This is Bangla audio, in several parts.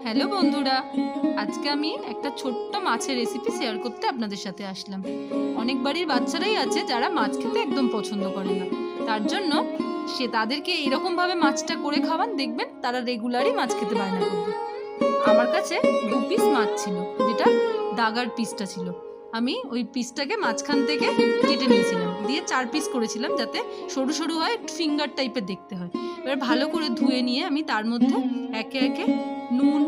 হ্যালো বন্ধুরা, আজকে আমি একটা ছোট্ট মাছের রেসিপি শেয়ার করতে আপনাদের সাথে আসলাম। অনেক বাড়ির বাচ্চারাই আছে যারা মাছ খেতে একদম পছন্দ করে না, তার জন্য তাদেরকে এরকমভাবে মাছটা করে খাওয়ান, দেখবেন তারা রেগুলারই মাছ খেতে বায়না করবে। আমার কাছে 2 পিস মাছ ছিল, যেটা দাগার পিসটা ছিল। আমি ওই পিসটাকে মাঝখান থেকে কেটে নিয়েছিলাম, দিয়ে 4 পিস করেছিলাম যাতে সরু সরু হয়, একটু ফিঙ্গার টাইপের দেখতে হয়। এবার ভালো করে ধুয়ে নিয়ে আমি তার মধ্যে একে একে নুন,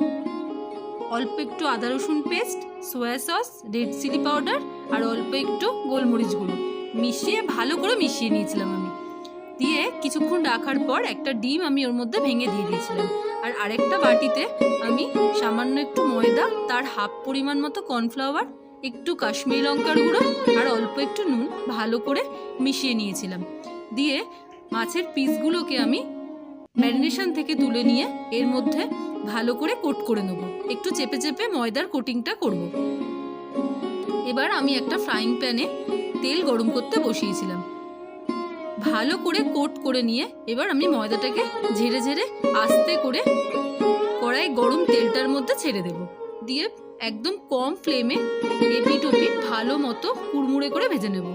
অল্প একটু আদা রসুন paste, soya sauce, red chilli powder আর অল্প একটু গোলমরিচ গুঁড়ো মিশিয়ে ভালো করে মিশিয়ে নিয়েছিলাম আমি। দিয়ে কিছুক্ষণ রাখার পর একটা ডিম আমি ওর মধ্যে ভেঙে দিয়ে দিয়েছিলাম। আর আরেকটা বাটিতে আমি সামান্য একটু ময়দা, তার হাফ পরিমাণ মতো কর্নফ্লাওয়ার, একটু কাশ্মীরি লঙ্কার গুঁড়ো আর অল্প একটু নুন ভালো করে মিশিয়ে নিয়েছিলাম। দিয়ে মাছের পিসগুলোকে আমি ম্যারিনেশন থেকে তুলে নিয়ে এর মধ্যে ভালো করে কোট করে নেব, একটু চেপে চেপে ময়দার কোটিংটা করব। এবার আমি একটা ফ্রাইং প্যানে তেল গরম করতে বসিয়েছিলাম। ভালো করে কোট করে নিয়ে এবার আমি ময়দাটাকে ঝেড়ে ঝেড়ে আস্তে করে কড়াই গরম তেলটার মধ্যে ছেড়ে দেব। দিয়ে একদম কম ফ্লেমে এপিট ওপিট ভালো মতো কুড়মুড়ে করে ভেজে নেব।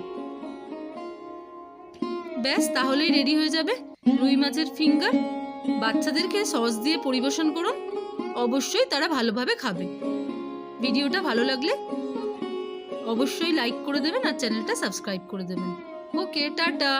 ব্যাস, তাহলেই রেডি হয়ে যাবে রুই মাছের ফিঙ্গার। বাচ্চাদেরকে সস দিয়ে পরিবেশন করুন, অবশ্যই তারা ভালোভাবে খাবে। ভিডিওটা ভালো লাগলে অবশ্যই লাইক করে দেবেন আর চ্যানেলটা সাবস্ক্রাইব করে দেবেন। ওকে, টাটা।